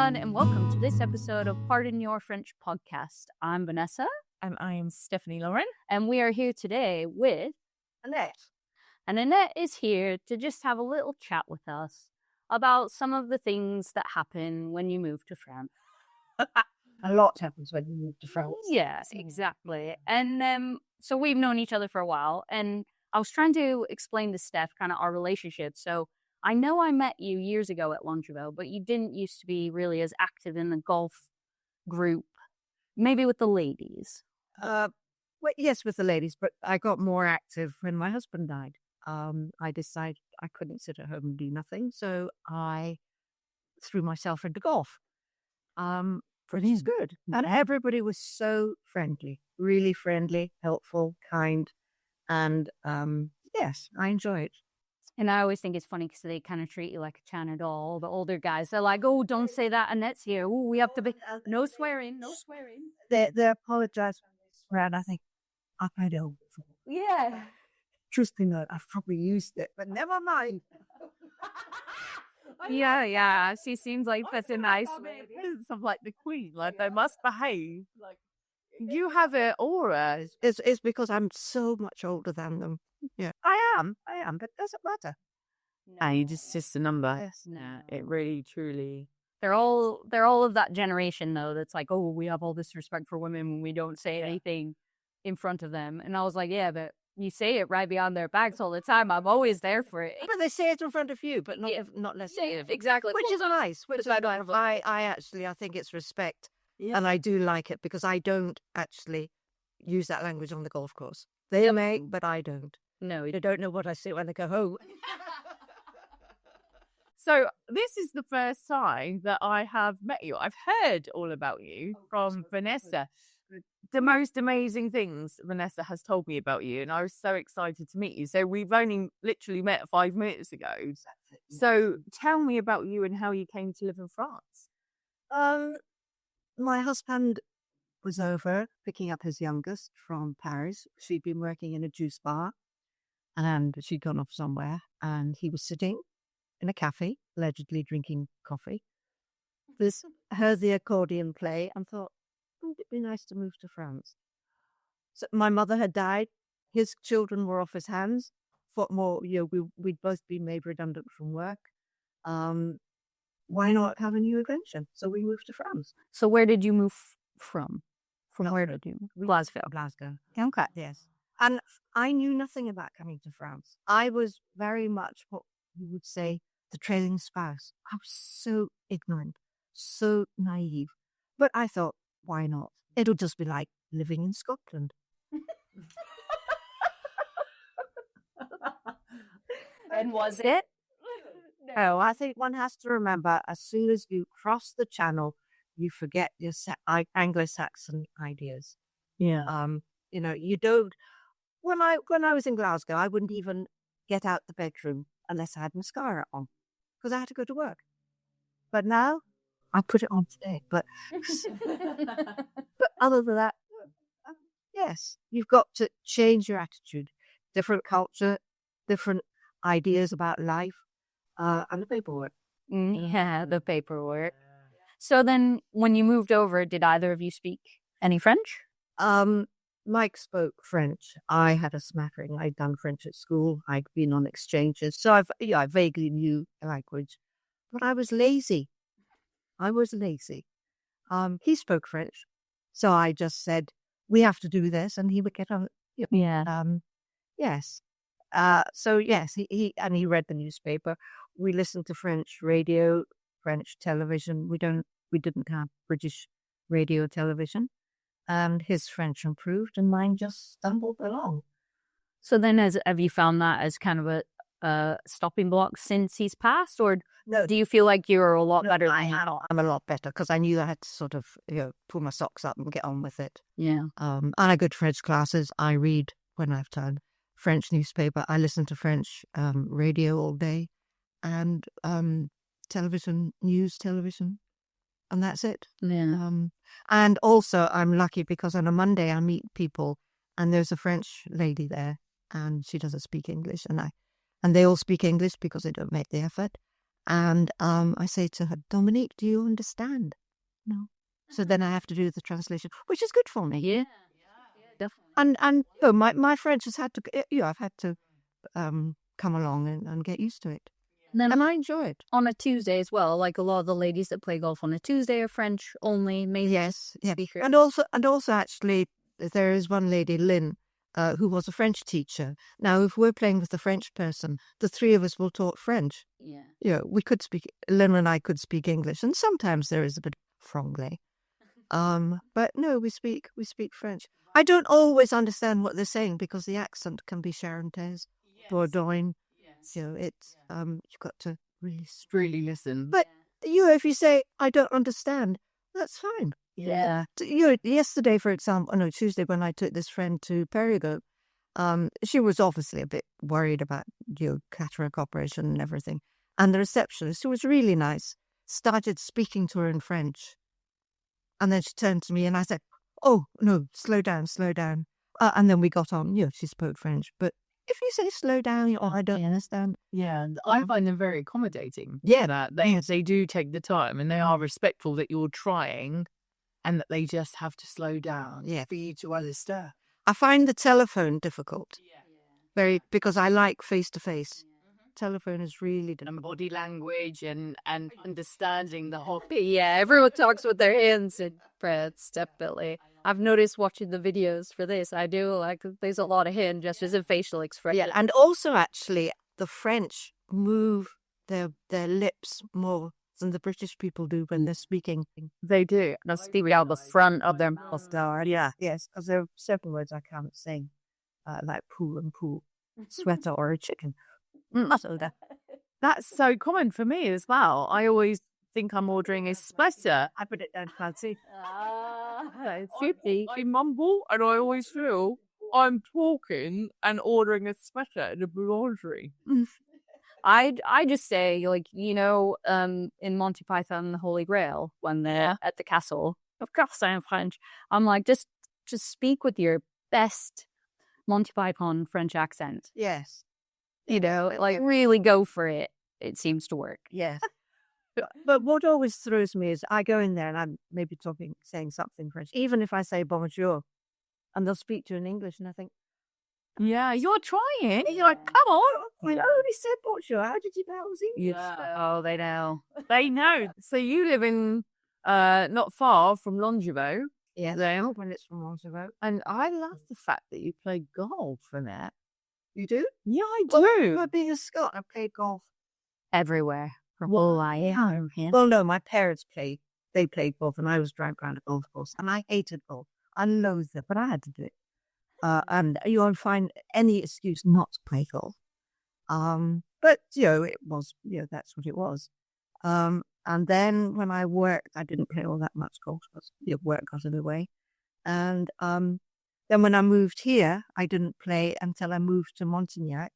everyone, and welcome to this episode of Pardon Your French podcast. I'm Vanessa. And I'm Stephanie Lauren. And we are here today with Annette. And Annette is here to just have a little chat with us about some of the things that happen when you move to France. A lot happens when you move to France. Yeah, exactly. And so we've known each other for a while, and I was trying to explain to Steph kind of our relationship. So I know I met you years ago at Longueville, but you didn't used to be really as active in the golf group, maybe with the ladies. Well, yes, with the ladies, but I got more active when my husband died. I decided I couldn't sit at home and do nothing, so I threw myself into golf. But he's good. And everybody was so friendly, really friendly, helpful, kind. And yes, I enjoy it. And I always think it's funny because they kind of treat you like a China doll. The older guys, they're like, oh, don't say that. Annette's here. Oh, we have to be. No swearing. No swearing. They apologize when they swear, and I think, I've heard it all before. Yeah. Trusting that I've probably used it, but never mind. Yeah. She seems like such a nice lady. Of like the queen, like they must behave. Like you have an aura. It's because I'm so much older than them. Yeah, I am, but it doesn't matter. No, you're just a number. Yes. No, it really, truly. They're all of that generation though. That's like, oh, we have all this respect for women when we don't say anything in front of them. And I was like, yeah, but you say it right behind their backs all the time. I'm always there for it. But they say it in front of you, but not necessarily. Yeah, exactly. Which is nice. I think it's respect, and I do like it because I don't actually use that language on the golf course. They may, but I don't. No, They don't know what I say when I go home. So this is the first time that I have met you. I've heard all about you from Vanessa. The most amazing things Vanessa has told me about you, and I was so excited to meet you. So we've only literally met 5 minutes ago. So tell me about you and how you came to live in France. My husband was over picking up his youngest from Paris. She'd been working in a juice bar, and she'd gone off somewhere, and he was sitting in a cafe, allegedly drinking coffee. Heard the accordion play and thought, wouldn't it be nice to move to France? So my mother had died. His children were off his hands. Thought more, we'd both been made redundant from work. Why not have a new adventure? So we moved to France. So where did you move from? Where did you move? Glasgow. Okay. Yes. And I knew nothing about coming to France. I was very much what you would say the trailing spouse. I was so ignorant, so naive. But I thought, why not? It'll just be like living in Scotland. And was it? No, I think one has to remember, as soon as you cross the channel, you forget your Anglo-Saxon ideas. Yeah. You don't. When I was in Glasgow, I wouldn't even get out the bedroom unless I had mascara on, because I had to go to work. But now, I put it on today. But other than that, yes, you've got to change your attitude. Different culture, different ideas about life, and the paperwork. Yeah, the paperwork. So then when you moved over, did either of you speak any French? Mike spoke French. I had a smattering. I'd done French at school. I'd been on exchanges. So I vaguely knew the language. But I was lazy. He spoke French. So I just said, we have to do this. And he would get on. Yeah. Yes. So yes, he read the newspaper. We listened to French radio, French television. We didn't have British radio television. And his French improved and mine just stumbled along. So then have you found that as kind of a stopping block since he's passed? Or No. do you feel like you're a lot better? I'm a lot better because I knew I had to sort of pull my socks up and get on with it. Yeah. And I go to French classes. I read when I have time. French newspaper. I listen to French radio all day. And television, and that's it. Yeah. And also, I'm lucky because on a Monday I meet people, and there's a French lady there, and she doesn't speak English, and they all speak English because they don't make the effort. And I say to her, Dominique, do you understand? No. So then I have to do the translation, which is good for me. Yeah, definitely. And my French has had to, I've had to come along and get used to it. And then And I enjoy it. on a Tuesday as well, like a lot of the ladies that play golf on a Tuesday are French only, maybe. Yes, yeah. Speaker. And also actually, there is one lady, Lynn, who was a French teacher. Now, if we're playing with a French person, the three of us will talk French. Yeah. Yeah, we could speak, Lynn and I could speak English, and sometimes there is a bit of franglais. But no, we speak French. I don't always understand what they're saying because the accent can be Charentaise, Dordogne. So it's you've got to really listen. But if you say I don't understand, that's fine. Yeah. Yesterday, for example, no, Tuesday, when I took this friend to Perigord, she was obviously a bit worried about cataract operation and everything. And the receptionist, who was really nice, started speaking to her in French. And then she turned to me and I said, "Oh, no, slow down, slow down." And then we got on. She spoke French. But if you say slow down, I don't understand. Yeah, and I find them very accommodating. Yeah. That they do take the time and they are respectful that you're trying and that they just have to slow down for you to understand. I find the telephone difficult. Very, because I like face-to-face. Telephone is really difficult. And body language and understanding the whole Yeah, everyone talks with their hands in France, definitely. I've noticed watching the videos for this. I do like there's a lot of hand gestures and facial expression. Yeah, and also actually the French move their lips more than the British people do when they're speaking. They do. They'll speak out the front of their mouth. Yeah, yes, because there are several words I can't sing, like poo and poo, sweater or a chicken. Matilda. That's so common for me as well. I always think I'm ordering a splitter. I put it down fancy. I mumble and I always feel I'm talking and ordering a sweater in a boulangerie. I just say, like, in Monty Python and the Holy Grail, when they're at the castle, of course I am French. I'm like, just speak with your best Monty Python French accent. Yes. Like really go for it. It seems to work. Yes. But what always throws me is I go in there and I'm maybe saying something French, even if I say bonjour, and they'll speak to you in English, and I think, yeah, you're trying. You're like, come on. I already said bonjour. How did you know it was English? Yeah. Oh, they know. They know. So you live in not far from Longevo. Yeah, they are when it's from Longevo. And I love the fact that you play golf, Annette. You do? Yeah, I do. Well, being a Scot, I played golf everywhere. Well, no, my parents played golf, and I was dragged around a golf course, and I hated golf. I loathed it, but I had to do it. And you won't find any excuse not to play golf. But it was, that's what it was. And then when I worked, I didn't play all that much golf because work got in the way. And then when I moved here, I didn't play until I moved to Montignac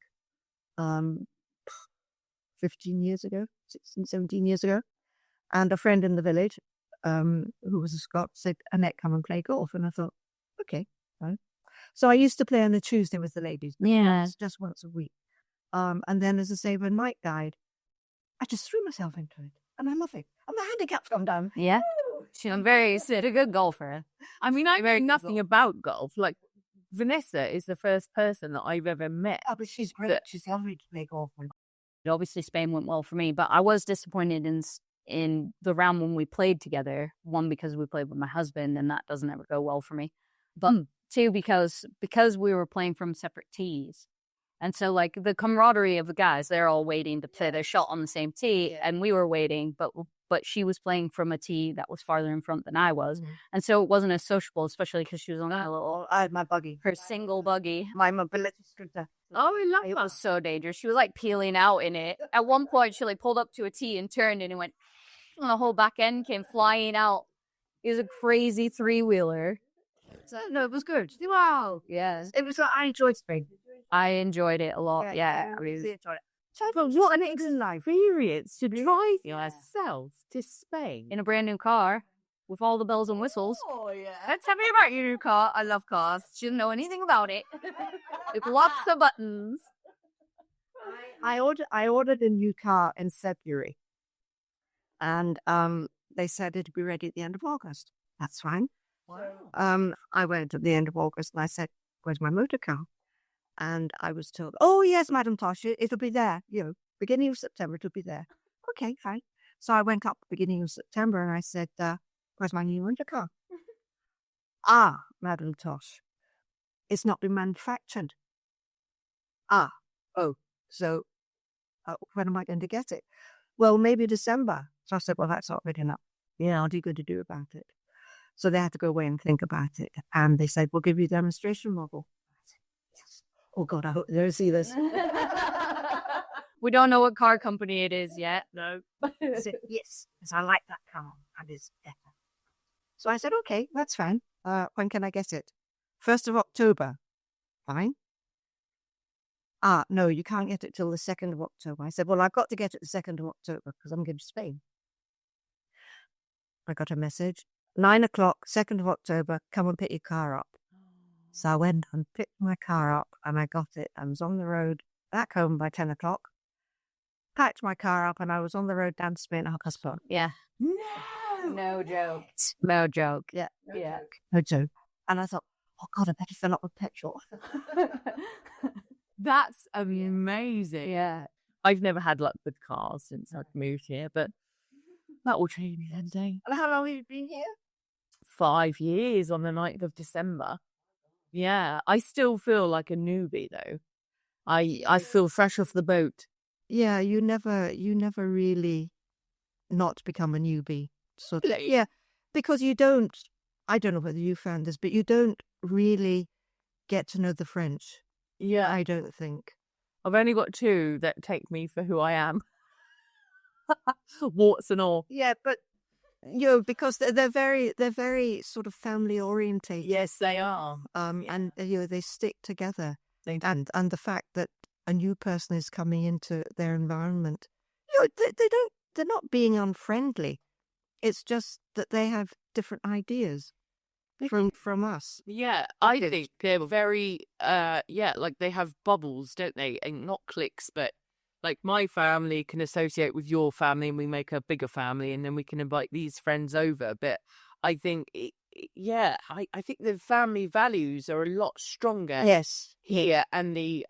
15 years ago, 16, 17 years ago. And a friend in the village who was a Scot said, "Annette, come and play golf." And I thought, okay, fine. So I used to play on a Tuesday with the ladies. Yeah. Just once a week. And then, as I say, when Mike died, I just threw myself into it. And I love it. And the handicap's gone down. Yeah. She's a good golfer. I mean, I know nothing about golf. Like, Vanessa is the first person that I've ever met. Oh, but she's great. She's lovely to play golf with. Obviously, Spain went well for me, but I was disappointed in the round when we played together. One, because we played with my husband, and that doesn't ever go well for me. But two, because we were playing from separate tees. And so, like, the camaraderie of the guys, they're all waiting to play their shot on the same tee, and we were waiting, but she was playing from a tee that was farther in front than I was. And so it wasn't as sociable, especially because she was on I had my buggy. her single buggy. My mobility scooter. Oh, I love it. It was so dangerous. She was, like, peeling out in it. At one point, she, like, pulled up to a tee and turned, and it went, and the whole back end came flying out. It was a crazy three-wheeler. So, no, it was good. Wow. Yes. It was I enjoyed Spain. I enjoyed it a lot. Yeah. I really enjoyed it. But what an experience to drive yourself to Spain In a brand new car with all the bells and whistles. Oh, yeah. Tell me about your new car. I love cars. She didn't know anything about it. With lots of buttons. I ordered a new car in February, and they said it'd be ready at the end of August. That's fine. Wow. I went at the end of August and I said, "Where's my motor car?" And I was told, "Oh yes, Madam Tosh, it'll be there. Beginning of September, it'll be there." Okay, fine. So I went up beginning of September and I said, "Where's my new motor car?" "Ah, Madam Tosh, it's not been manufactured." "Ah, oh, so when am I going to get it?" "Well, maybe December." So I said, "Well, that's not good enough. What are you going to do about it?" So they had to go away and think about it. And they said, "We'll give you a demonstration model." I said, "Yes." Oh, God, I hope they don't see this. We don't know what car company it is yet. No. I said, "Yes, because I like that car. And it's better." So I said, "Okay, that's fine. When can I get it?" 1st of October. Fine. "Ah, no, you can't get it till the 2nd of October. I said, "Well, I've got to get it the 2nd of October because I'm going to Spain." I got a message, 9 o'clock, 2nd of October, come and pick your car up. So I went and picked my car up and I got it. I was on the road back home by 10 o'clock, packed my car up and I was on the road down to Spain at 4:30. Yeah. No joke. No joke. Yeah. Yeah. No joke. And I thought, oh God, I better fill up with petrol. That's amazing. Yeah. I've never had luck with cars since I've moved here, but that will change one day. And how long have you been here? 5 years on the 9th of December. Yeah, I still feel like a newbie though. I feel fresh off the boat. Yeah, you never really not become a newbie. Sort of. Really? Yeah, because you don't, I don't know whether you found this, but you don't really get to know the French. Yeah, I don't think. I've only got 2 that take me for who I am. Warts and all. Yeah, but because they're very sort of family orientated. Yes, they are. And they stick together. And the fact that a new person is coming into their environment, they're not being unfriendly. It's just that they have different ideas from us. Yeah, I think they're very, like they have bubbles, don't they? And not cliques, but like my family can associate with your family and we make a bigger family and then we can invite these friends over. But I think, I think the family values are a lot stronger. Yes. Here and the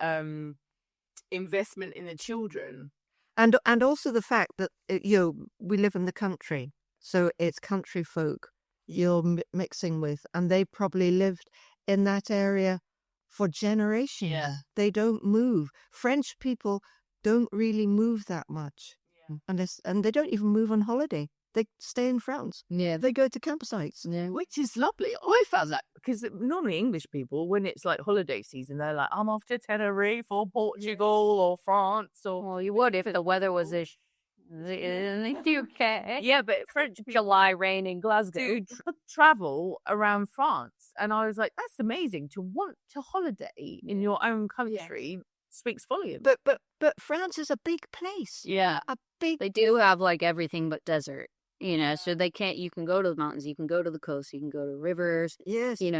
investment in the children. And also the fact that, we live in the country, so it's country folk you're mixing with, and they probably lived in that area for generations. Yeah. They don't move. French people don't really move that much. Yeah. And they don't even move on holiday. They stay in France. Yeah. They go to campsites. Yeah. Which is lovely. I found that because normally English people, when it's like holiday season, they're like, I'm off to Tenerife or Portugal or France. Well, you would if the weather was in the UK. Yeah, but French people July rain in Glasgow. do travel around France. And I was like, that's amazing. To want to holiday in your own country speaks volumes. But France is a big place. Yeah. They do have like everything but desert. So they can't. You can go to the mountains, you can go to the coast, you can go to rivers. Yes, you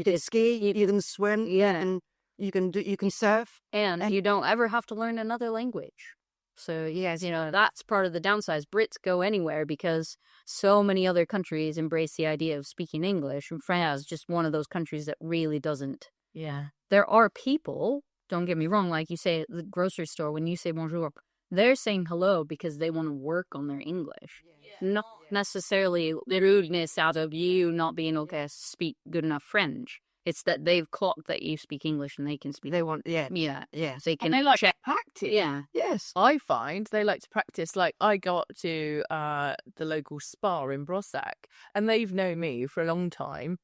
can ski, you can swim, and you can surf, and you don't ever have to learn another language. So yes, that's part of the downsides. Brits go anywhere because so many other countries embrace the idea of speaking English, and France is just one of those countries that really doesn't. Yeah, there are people. Don't get me wrong. Like you say at the grocery store, when you say bonjour, they're saying hello because they want to work on their English. Not necessarily the rudeness out of you not being able to speak good enough French. It's that they've clocked that you speak English and they can speak. They want, They can. And they like check. to practice. Yeah. Yes. I find they like to practice. Like I got to the local spa in Brossac, and they've known me for a long time,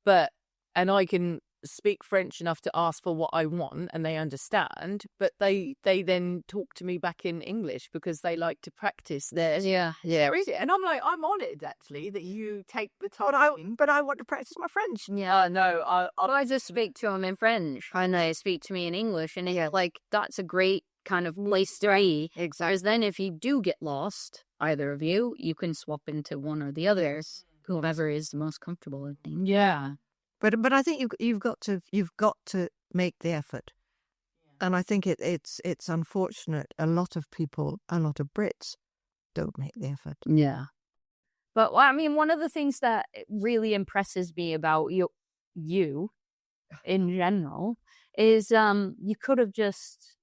and I can speak French enough to ask for what I want and they understand, but they then talk to me back in English because they like to practice theirs. Yeah. And I'm like, I'm honoured actually that you take the time. But I want to practice my French. Yeah, no, I just speak to them in French and they speak to me in English, and it's like that's a great kind of place to be. Exactly. Because then if you do get lost, either of you can swap into one or the other, whoever is the most comfortable, I think. Yeah. But I think you've got to make the effort. And I think it's unfortunate. A lot of people, a lot of Brits don't make the effort. Yeah. But I mean, one of the things that really impresses me about you in general is you could have just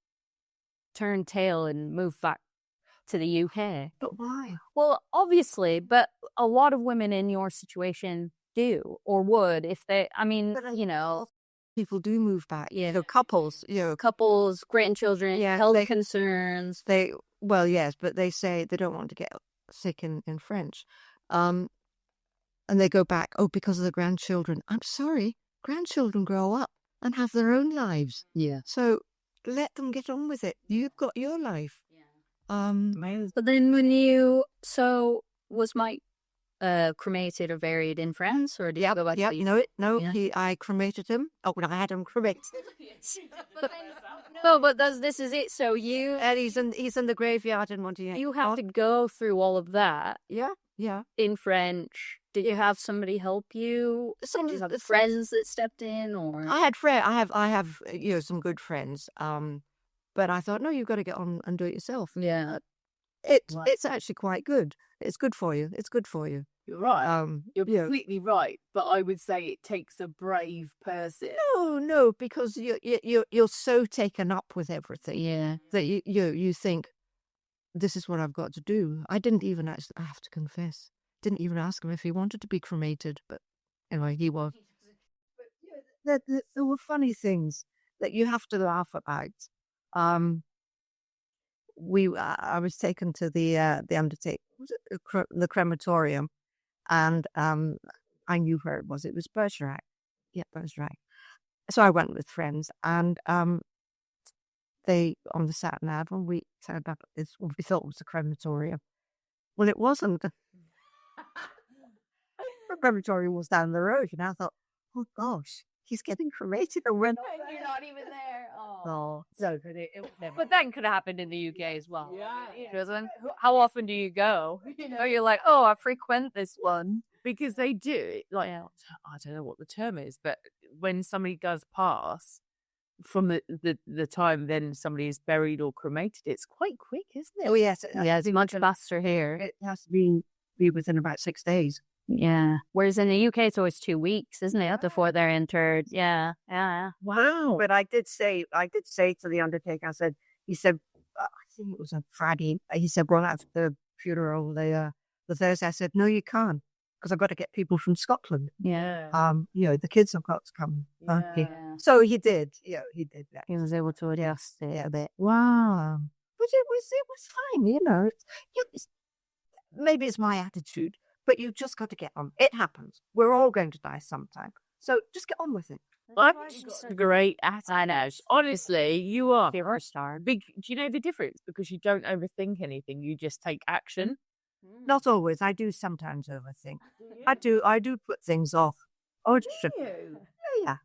turned tail and moved back to the UK. But why? Well, obviously, but a lot of women in your situation do or would if they, I mean, But you know, people do move back. Yeah. So couples, couples, grandchildren, Yeah, health concerns. well, yes, but they say they don't want to get sick in French. And they go back, because of the grandchildren. I'm sorry, grandchildren grow up and have their own lives. Yeah. So let them get on with it. You've got your life. But then was Mike cremated or buried in France, or did you go back to the No, I cremated him. Oh, no, I had him cremated. but this is it. So And he's in the graveyard in Montaigne. you have to go through all of that Yeah. in French. Did you have somebody help you? Did you have friends that stepped in, or I have some good friends. But I thought, no, you've got to get on and do it yourself. yeah, It's actually quite good. It's good for you. It's good for you. You're right. You're yeah. completely right. But I would say it takes a brave person. No, because you're so taken up with everything yeah. that you think this is what I've got to do. I didn't even actually, I have to confess, didn't even ask him if he wanted to be cremated, but anyway, he was. But there were funny things that you have to laugh about. I was taken to the the crematorium, and I knew where it was. It was Bergerac. Yeah, Bergerac. So I went with friends, and they on the sat nav, and we turned up at this. What we thought was the crematorium. Well, it wasn't. The crematorium was down the road, and I thought, oh gosh, he's getting cremated, and we're not. You're not even there. Oh, So but that could happen in the UK as well. Yeah. How often do you go? Or you're like, oh, I frequent this one. Because they do it like, I don't know what the term is, but when somebody does pass, from the time then somebody is buried or cremated, it's quite quick, isn't it? Oh yes, It's much faster here. It has to be within about 6 days. Yeah. Whereas in the UK, it's always 2 weeks, isn't it, before they're entered? Yeah. Wow. But I did say to the undertaker, he said, I think it was a Friday. He said, well, that's the funeral, the Thursday. I said, no, you can't, because I've got to get people from Scotland. Yeah. The kids have got to come. Yeah. So he did. He did that. He was able to adjust it a bit. Wow. But it was fine. Maybe it's my attitude, but you've just got to get on. It happens. We're all going to die sometime. So just get on with it. I'm great at it. Honestly, you are. You're a star. Do you know the difference? Because you don't overthink anything. You just take action. Not always. I do sometimes overthink. I do put things off. Oh, yeah.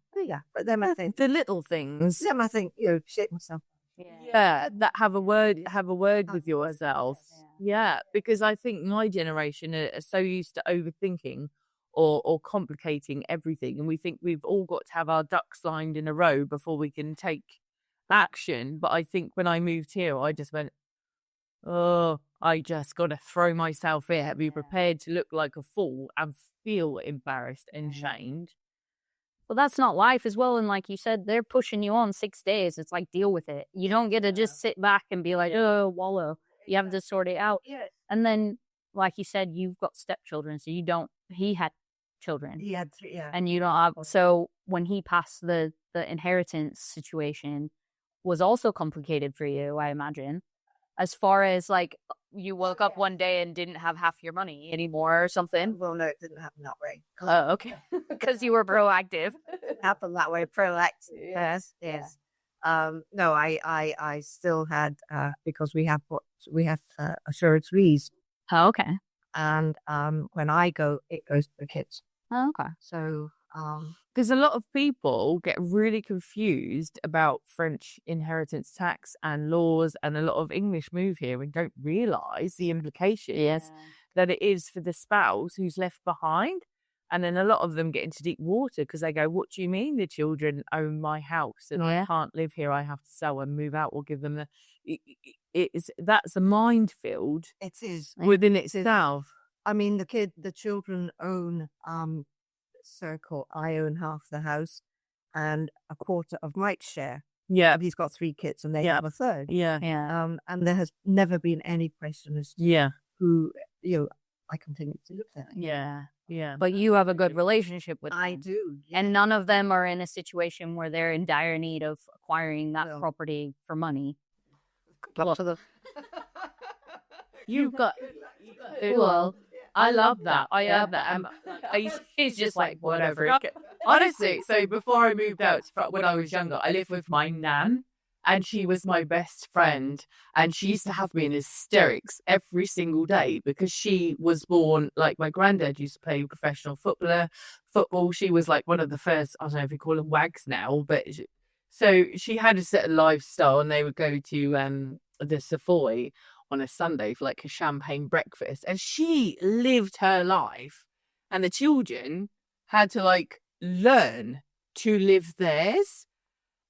But then I think The little things. Then I think, shit myself. Yeah, that have a word with yourself. Yeah, because I think my generation are so used to overthinking or complicating everything, and we think we've all got to have our ducks lined in a row before we can take action. But I think when I moved here, I just went, oh, I just got to throw myself in, be prepared to look like a fool and feel embarrassed and shamed. Well, that's not life as well. And like you said, they're pushing you on 6 days. It's like, deal with it. You don't get to just sit back and be like, oh, wallow. You have to sort it out. Yeah. And then, like you said, you've got stepchildren. So he had children. He had 3, yeah. And you don't have, so when he passed, the inheritance situation was also complicated for you, I imagine. As far as like, you woke up one day and didn't have half your money anymore or something. Well, no, it didn't happen that way. Oh, okay. Because you were proactive. It happened that way, proactive. Yes. No, I still had, because we have assurance fees. Oh, okay. And when I go, it goes to the kids. Oh, okay. So because a lot of people get really confused about French inheritance tax and laws, and a lot of English move here and don't realise the implications that it is for the spouse who's left behind. And then a lot of them get into deep water because they go, what do you mean the children own my house and I can't live here? I have to sell and move out or give them that's a minefield. It is. Within itself. I mean, the children own circle. I own half the house and a quarter of Mike's share. Yeah. He's got 3 kids and they have a third. Yeah. And there has never been any question as to who, I continue to look at. Yeah. Yeah. But you have a good relationship with them. I do. Yeah. And none of them are in a situation where they're in dire need of acquiring that property for money. You've got well, I love that. I love that. It's just like, whatever. Honestly, so before I moved out, when I was younger, I lived with my nan. And she was my best friend. And she used to have me in hysterics every single day because she was born, like my granddad used to play professional football. She was like one of the first, I don't know if you call them wags now, but so she had a certain lifestyle and they would go to the Savoy on a Sunday for like a champagne breakfast. And she lived her life and the children had to like learn to live theirs.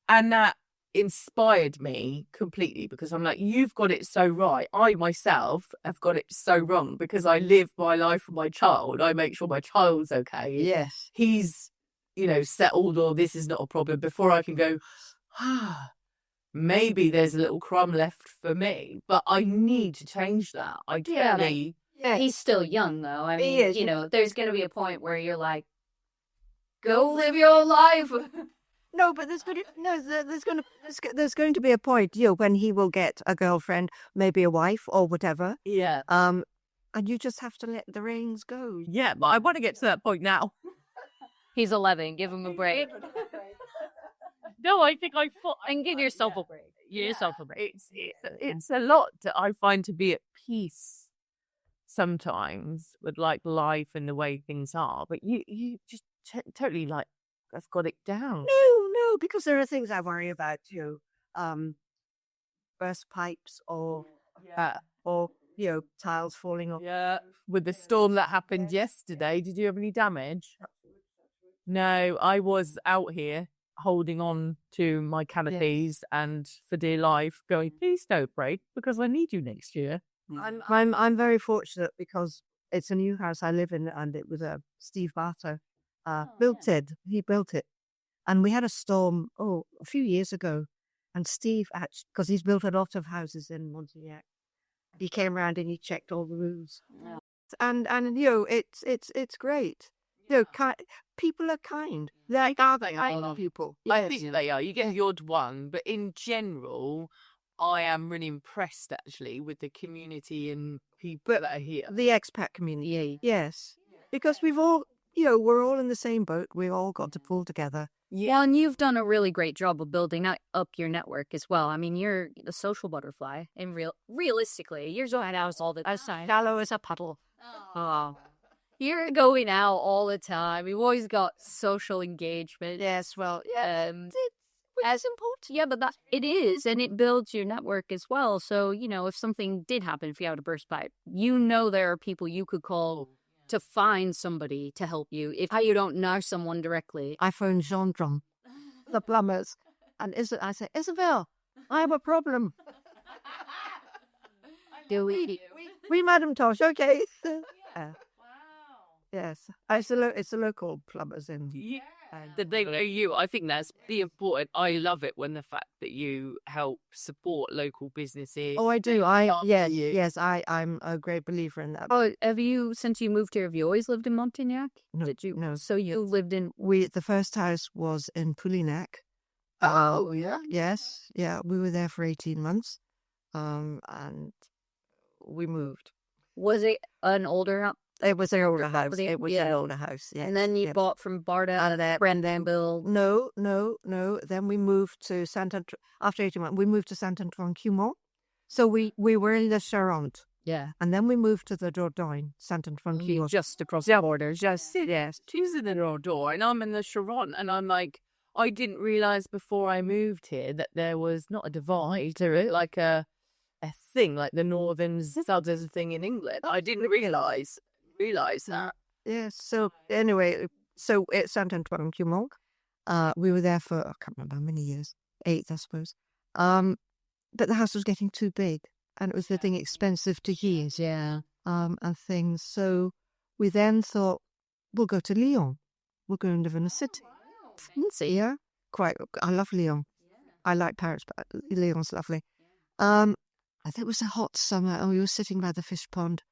And that inspired me completely because I'm like, you've got it so right. I myself have got it so wrong because I live my life for my child. I make sure my child's okay. Yes. He's, settled or this is not a problem before I can go, maybe there's a little crumb left for me, but I need to change that. He's still young though. I mean, there's going to be a point where you're like, go live your life. No, but there's going to be a point, when he will get a girlfriend, maybe a wife or whatever. Yeah. And you just have to let the reins go. Yeah, but I want to get to that point now. He's 11. Give him a break. No, I think and give yourself a break. Give yourself a break. It's a lot I find to be at peace sometimes with like life and the way things are, but you just totally like I've got it down. No, because there are things I worry about, burst pipes or tiles falling off. Yeah, with the storm that happened yesterday, did you have any damage? No, I was out here holding on to my canopies and for dear life going, please don't break because I need you next year. I'm very fortunate because it's a new house I live in and it was Steve Barter. He built it. And we had a storm, a few years ago. And Steve, actually, because he's built a lot of houses in Montignac, he came around and he checked all the roofs. Yeah. And it's great. People are kind. They are people. I think they are. You get the odd one, but in general, I am really impressed actually with the community and people that are here. The expat community, yes. Because we've all, we're all in the same boat. We all got to pull together. Yeah, and you've done a really great job of building up your network as well. I mean, you're the social butterfly, and realistically, you're going out all the time. Shallow as a puddle. Oh. You're going out all the time. You've always got social engagement. Yes, well, yeah. As important. Yeah, but it is, and it builds your network as well. So, if something did happen, if you had a burst pipe, there are people you could call to find somebody to help you if you don't know someone directly. I phoned Gendron, the plumbers, and I said, Isabel, I have a problem. We Madam Tosh, okay. Wow. Yes, it's a local plumbers in. Yeah. That they know you. I think that's the important. I love it when the fact that you help support local businesses. Oh, I do. Yes, I'm a great believer in that. Oh, since you moved here, have you always lived in Montignac? No, Did you? No. So you lived in... The first house was in Polignac. Oh, yeah? Yes. Yeah, we were there for 18 months. And we moved. Was it an older house? It was an older house. It was an older house, yeah. And then you bought from Barda, Brandonville. No. Then we moved to after 18 months, we moved to Saint-Antoine-Cumont. So we were in the Charente. Yeah. And then we moved to the Dordogne, Saint-Antoine-Cumont. Just across the border. Yes. She's in the Dordogne and I'm in the Charente. And I'm like, I didn't realise before I moved here that there was not a divide to it, like a thing, like the northern southern thing in England. I didn't realise that. Yes. So anyway, so at Saint-Antoine-du-Mont, we were there for, I can't remember how many years, 8, I suppose. But the house was getting too big and it was getting expensive to heat. Yeah. And things. So we then thought, we'll go to Lyon. We'll go and live in a city. Fancy, yeah. Quite. I love Lyon. I like Paris, but Lyon's lovely. And it was a hot summer and we were sitting by the fish pond.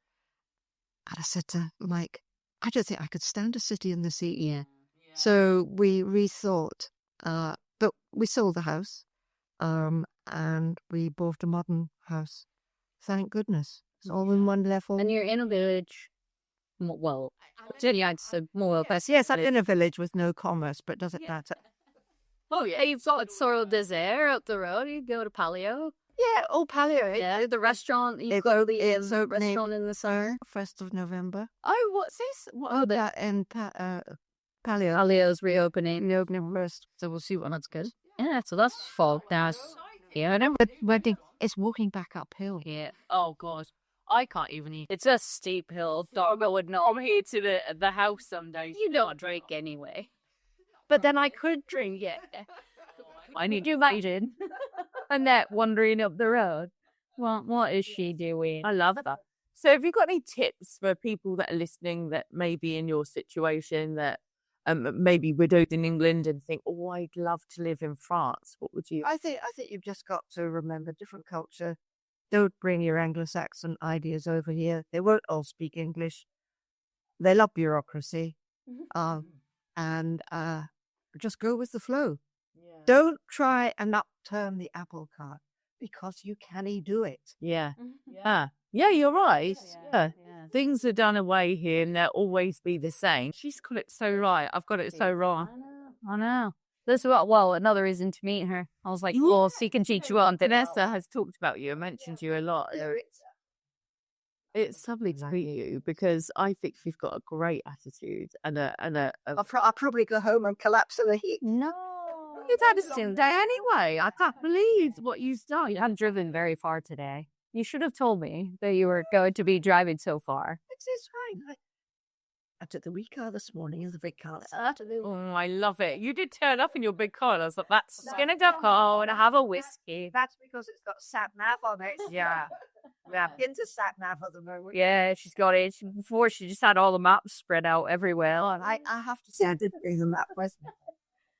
And I said to Mike, I don't think I could stand a city in this heat. Yeah. So we rethought, but we sold the house, and we bought a modern house. Thank goodness. It's all in one level. And you're in a village. Well, yeah, it's a more Yes, I'm in a village with no commerce, but does it matter? Oh yeah, you've got Sorel Désert up the road. You go to Palio. Yeah, Palio. Yeah, the restaurant. You It's go to the opening restaurant in the summer. 1st of November. Oh, what's this? That in Palio. Palio's reopening. Reopening first. So we'll see what that's good. Yeah, so that's fall. That's yeah. But it's walking back uphill. Yeah. Oh god, I can't even eat. It's a steep hill. Doggo would not. I'm here to the house some days. You don't drink anyway. But then I could drink, yeah. I need you imagine Annette wandering up the road. Well, what is she doing? I love that. So have you got any tips for people that are listening that may be in your situation, that maybe widowed in England and think, oh, I'd love to live in France? What would you? I think you've just got to remember different culture. Don't bring your Anglo-Saxon ideas over here. They won't all speak English. They love bureaucracy. And just go with the flow. Yeah. Don't try and upturn the apple cart because you can't do it. Yeah. Yeah. Yeah, you're right. Yeah. Things are done away here and they'll always be the same. She's got it so right. I've got it so wrong. I know. This is another reason to meet her. I was like, well, she can teach you on. Vanessa has talked about you and mentioned you a lot. It's lovely to meet you because I think you've got a great attitude and I'll probably go home and collapse in the heat. No. You've had a sim day anyway. I can't believe what you've done. You haven't driven very far today. You should have told me that you were going to be driving so far. It's fine. I took the wee car this morning in the big car. Oh, I love it. You did turn up in your big car and I was like, that's gonna duck and have a whiskey. That's because it's got sat nav on it. Yeah. Yeah. Into sat nav at the moment. Yeah, she's got it. Before she just had all the maps spread out everywhere. And I have to say I did bring the map with me.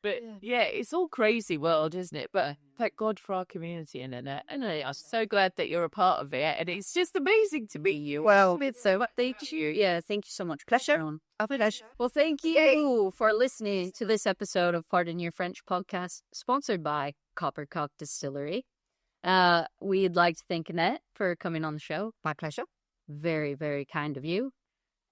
But yeah, it's all crazy world, isn't it? But thank God for our community and Annette. And I'm so glad that you're a part of it. And it's just amazing to meet you. Well, So thank you. Yeah, thank you so much. Pleasure. Well, thank you for listening to this episode of Pardon Your French podcast, sponsored by Coppercock Distillery. We'd like to thank Annette for coming on the show. My pleasure. Very, very kind of you.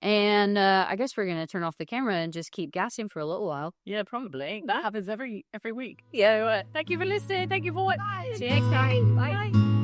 And I guess we're going to turn off the camera and just keep gassing for a little while. Yeah, probably. That happens every week. Yeah, thank you for listening. Thank you for watching. See you next time. Bye.